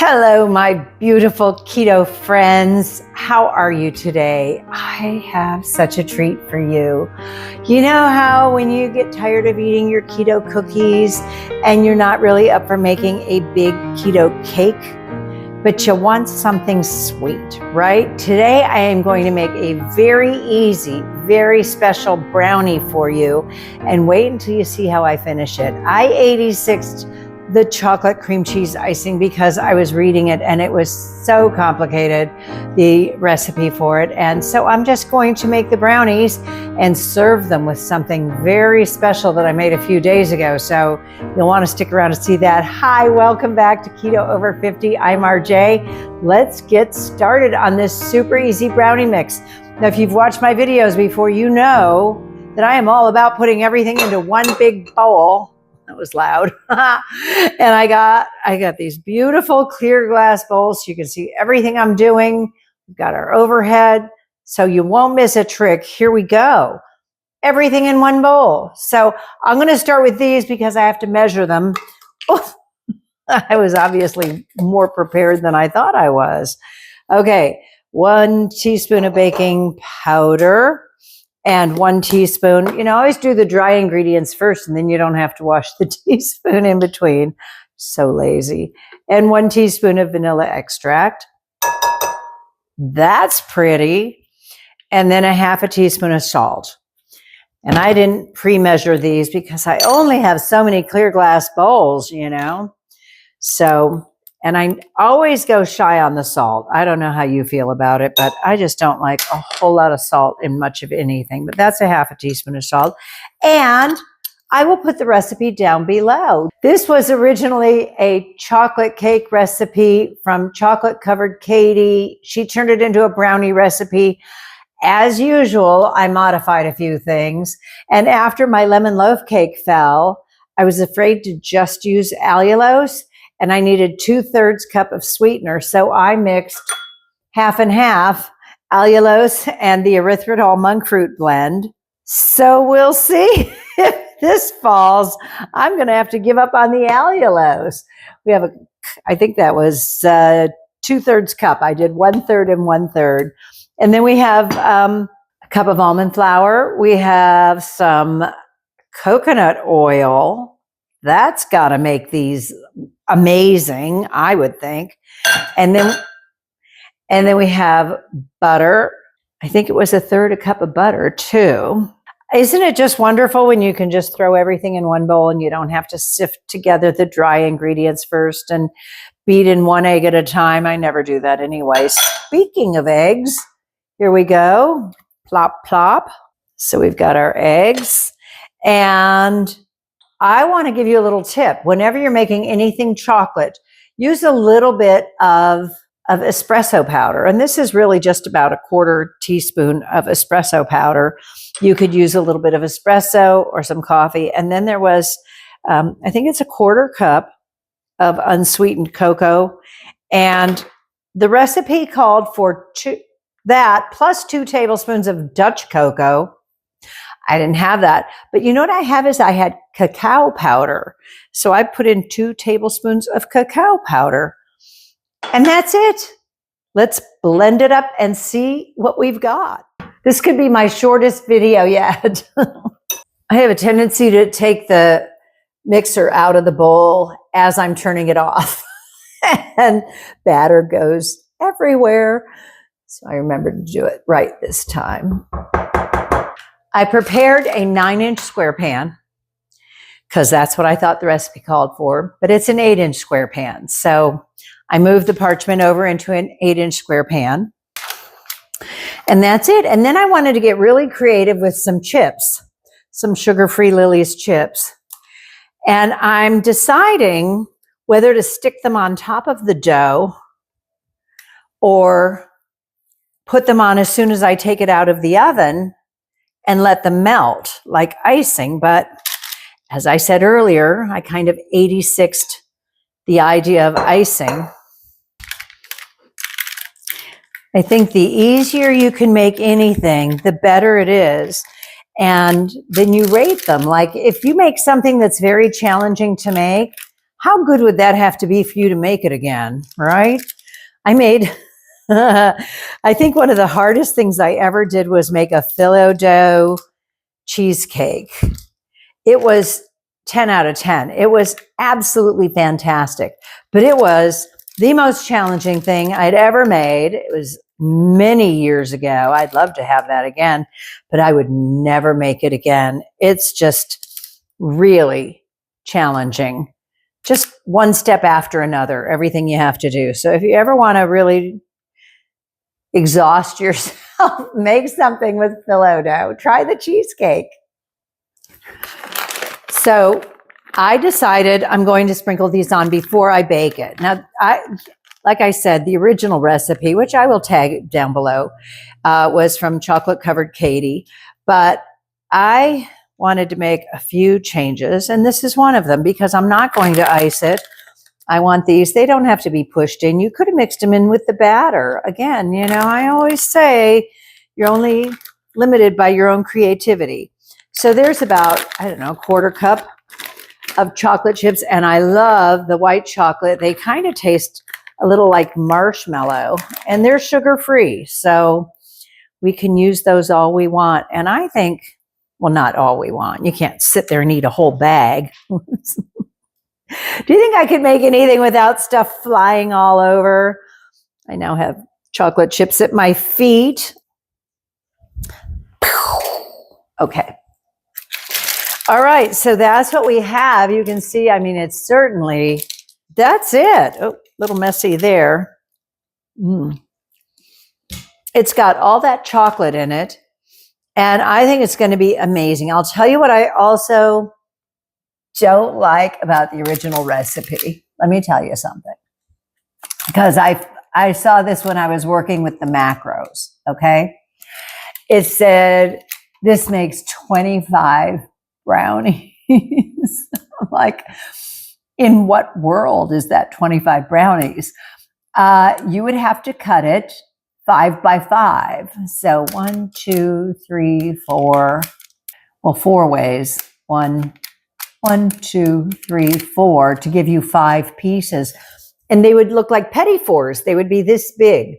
Hello, my beautiful keto friends. How are you today? I have such a treat for you. You know how when you get tired of eating your keto cookies and you're not really up for making a big keto cake, but you want something sweet, right? Today I am going to make a very easy, very special brownie for you, and wait until you see how I finish it. I 86'd the chocolate cream cheese icing because I was reading it and it was so complicated, the recipe for it. And so I'm just going to make the brownies and serve them with something very special that I made a few days ago. So you'll want to stick around to see that. Hi, welcome back to Keto Over 50. I'm RJ. Let's get started on this super easy brownie mix. Now, if you've watched my videos before, you know that I am all about putting everything into one big bowl. That was loud. And I got these beautiful clear glass bowls so you can see everything I'm doing. We've got our overhead, so you won't miss a trick. Here we go. Everything in one bowl. So I'm going to start with these because I have to measure them. Oof. I was obviously more prepared than I thought I was. Okay, 1 teaspoon of baking powder. And 1 teaspoon, I always do the dry ingredients first and then you don't have to wash the teaspoon in between. So lazy. And 1 teaspoon of vanilla extract. That's pretty. And then a ½ teaspoon of salt. And I didn't pre-measure these because I only have so many clear glass bowls, So, and I always go shy on the salt. I don't know how you feel about it, but I just don't like a whole lot of salt in much of anything. But that's a ½ teaspoon of salt. And I will put the recipe down below. This was originally a chocolate cake recipe from Chocolate Covered Katie. She turned it into a brownie recipe. As usual, I modified a few things. And after my lemon loaf cake fell, I was afraid to just use allulose. And I needed 2/3 cup of sweetener. So I mixed half and half allulose and the erythritol monk fruit blend. So we'll see if this falls. I'm going to have to give up on the allulose. I think that was 2/3 cup. I did 1/3 and 1/3. And then we have a cup of almond flour. We have some coconut oil. That's got to make these amazing, I would think. And then we have butter. I think it was 1/3 cup of butter too. Isn't it just wonderful when you can just throw everything in one bowl and you don't have to sift together the dry ingredients first and beat in 1 egg at a time? I never do that anyway. Speaking of eggs, here we go. Plop, plop. So we've got our eggs, and I want to give you a little tip. Whenever you're making anything chocolate, use a little bit of espresso powder. And this is really just about a 1/4 teaspoon of espresso powder. You could use a little bit of espresso or some coffee. And then there was, I think it's a 1/4 cup of unsweetened cocoa. And the recipe called for that plus 2 tablespoons of Dutch cocoa. I didn't have that. But you know what I have is I had cacao powder. So I put in 2 tablespoons of cacao powder. And that's it. Let's blend it up and see what we've got. This could be my shortest video yet. I have a tendency to take the mixer out of the bowl as I'm turning it off. And batter goes everywhere. So I remembered to do it right this time. I prepared a 9-inch square pan because that's what I thought the recipe called for, but it's an 8-inch square pan. So I moved the parchment over into an 8-inch square pan, and that's it. And then I wanted to get really creative with some chips, some sugar-free Lily's chips. And I'm deciding whether to stick them on top of the dough or put them on as soon as I take it out of the oven and let them melt like icing. But as I said earlier, I kind of 86'd the idea of icing. I think the easier you can make anything, the better it is. And then you rate them. Like if you make something that's very challenging to make, How good would that have to be for you to make it again, right? I made, I think one of the hardest things I ever did was make a phyllo dough cheesecake. It was 10 out of 10. It was absolutely fantastic, but it was the most challenging thing I'd ever made. It was many years ago. I'd love to have that again, but I would never make it again. It's just really challenging. Just one step after another, everything you have to do. So if you ever want to really exhaust yourself, make something with phyllo dough. Try the cheesecake. So I decided I'm going to sprinkle these on before I bake it. Now, like I said, the original recipe, which I will tag down below, was from Chocolate Covered Katie, but I wanted to make a few changes, and this is one of them because I'm not going to ice it. I want these, they don't have to be pushed in. You could have mixed them in with the batter. Again, you know, I always say you're only limited by your own creativity. So there's about, I don't know, a quarter cup of chocolate chips, and I love the white chocolate. They kind of taste a little like marshmallow, and they're sugar-free, so we can use those all we want. And I think, well, not all we want. You can't sit there and eat a whole bag. Do you think I could make anything without stuff flying all over? I now have chocolate chips at my feet. Okay. All right, so that's what we have. You can see, I mean, it's certainly, that's it. Oh, a little messy there. It's got all that chocolate in it, and I think it's going to be amazing. I'll tell you what I also don't like about the original recipe. Let me tell you something, because I saw this when I was working with the macros, okay? It said, this makes 25 brownies. Like, in what world is that 25 brownies? You would have to cut it 5 by 5. So 1, 2, 3, 4. Well, 4 ways. 1, 2, 3, 4 to give you 5 pieces. And they would look like petit fours. They would be this big.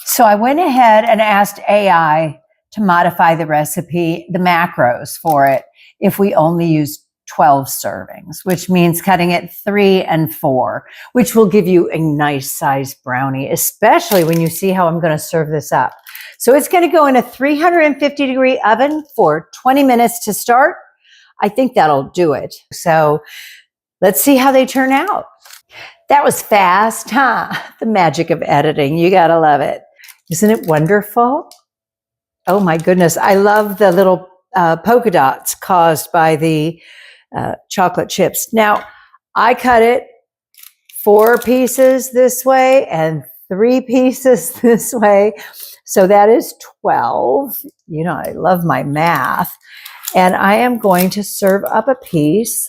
So I went ahead and asked AI to modify the recipe, the macros for it, if we only use 12 servings, which means cutting it 3 and 4, which will give you a nice sized brownie, especially when you see how I'm going to serve this up. So it's going to go in a 350-degree oven for 20 minutes to start. I think that'll do it. So let's see how they turn out. That was fast, huh? The magic of editing. You got to love it. Isn't it wonderful? Oh my goodness. I love the little polka dots caused by the chocolate chips. Now, I cut it 4 pieces this way and 3 pieces this way. So that is 12. You know, I love my math. And I am going to serve up a piece,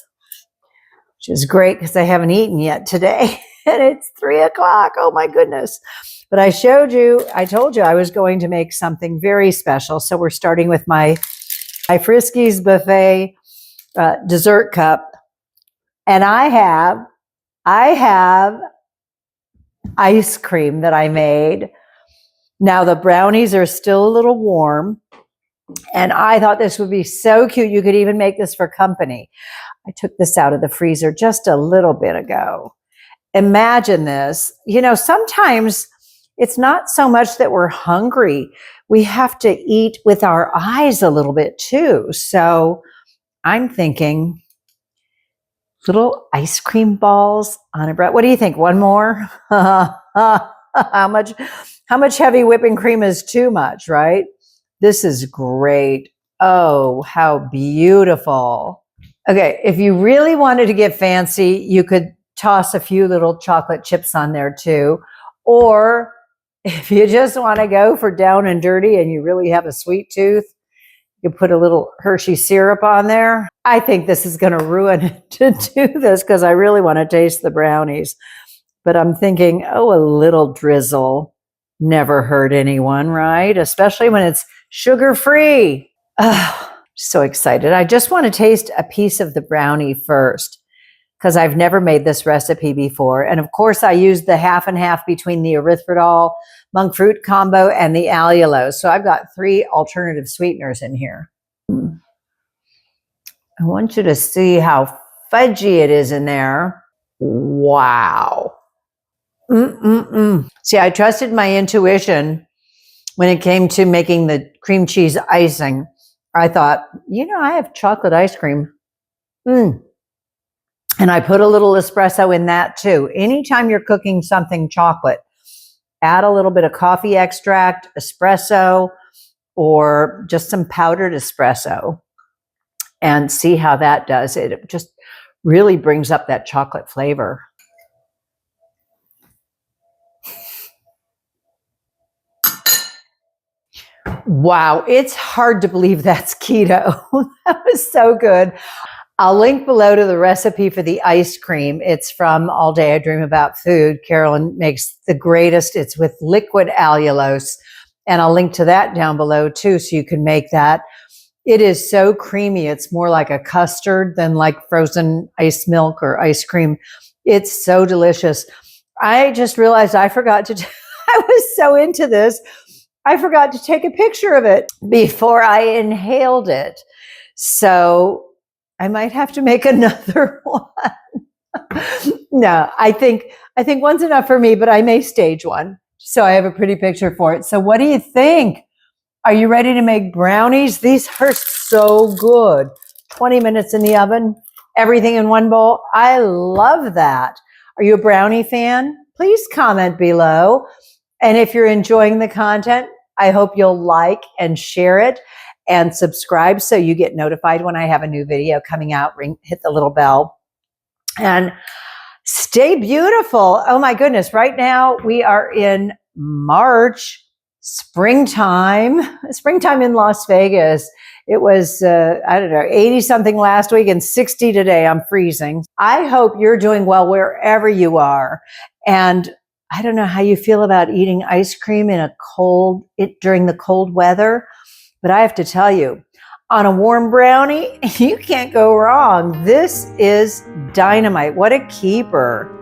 which is great because I haven't eaten yet today. And it's 3 o'clock. Oh my goodness. But I told you I was going to make something very special. So we're starting with my Friskies Buffet dessert cup. And I have ice cream that I made. Now the brownies are still a little warm. And I thought this would be so cute. You could even make this for company. I took this out of the freezer just a little bit ago. Imagine this. You know, sometimes it's not so much that we're hungry. We have to eat with our eyes a little bit too. So I'm thinking little ice cream balls on a bread. What do you think? One more? How much heavy whipping cream is too much, right? This is great. Oh, how beautiful. Okay, if you really wanted to get fancy, you could toss a few little chocolate chips on there too. Or if you just want to go for down and dirty and you really have a sweet tooth, you put a little Hershey syrup on there. I think this is going to ruin it to do this because I really want to taste the brownies. But I'm thinking, oh, a little drizzle never hurt anyone, right? Especially when it's sugar-free. Oh, so excited. I just want to taste a piece of the brownie first. because I've never made this recipe before. And of course, I used the half and half between the erythritol monk fruit combo and the allulose. So I've got 3 alternative sweeteners in here. I want you to see how fudgy it is in there. Wow. See, I trusted my intuition when it came to making the cream cheese icing. I thought, you know, I have chocolate ice cream. And I put a little espresso in that too. Anytime you're cooking something chocolate, add a little bit of coffee extract, espresso, or just some powdered espresso, and see how that does. It just really brings up that chocolate flavor. Wow, it's hard to believe that's keto. That was so good. I'll link below to the recipe for the ice cream. It's from All Day I Dream About Food. Carolyn makes the greatest. It's with liquid allulose. And I'll link to that down below too, so you can make that. It is so creamy. It's more like a custard than like frozen ice milk or ice cream. It's so delicious. I just realized I forgot to, I was so into this, I forgot to take a picture of it before I inhaled it. So I might have to make another one. No, I think one's enough for me, but I may stage one, so I have a pretty picture for it. So what do you think? Are you ready to make brownies? These are so good. 20 minutes in the oven, everything in one bowl. I love that. Are you a brownie fan? Please comment below. And if you're enjoying the content, I hope you'll like and share it and subscribe so you get notified when I have a new video coming out. Hit the little bell. And stay beautiful. Oh my goodness. Right now we are in March, springtime in Las Vegas. It was, I don't know, 80 something last week and 60 today. I'm freezing. I hope you're doing well wherever you are. And I don't know how you feel about eating ice cream in during the cold weather, but I have to tell you, on a warm brownie, you can't go wrong. This is dynamite. What a keeper.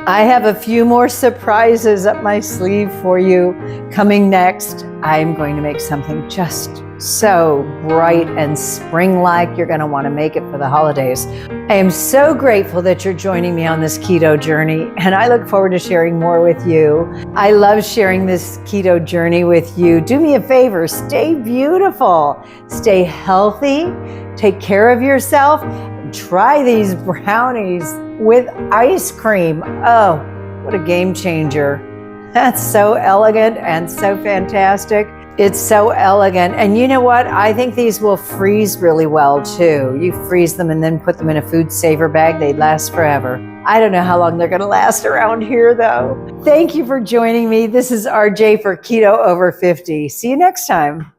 I have a few more surprises up my sleeve for you coming next. I'm going to make something just so bright and spring-like. You're going to want to make it for the holidays. I am so grateful that you're joining me on this keto journey, and I look forward to sharing more with you. I love sharing this keto journey with you. Do me a favor, stay beautiful, stay healthy, take care of yourself, and try these brownies with ice cream. Oh, what a game changer. That's so elegant and so fantastic. It's so elegant. And you know what? I think these will freeze really well too. You freeze them and then put them in a food saver bag. They'd last forever. I don't know how long they're going to last around here though. Thank you for joining me. This is RJ for Keto Over 50. See you next time.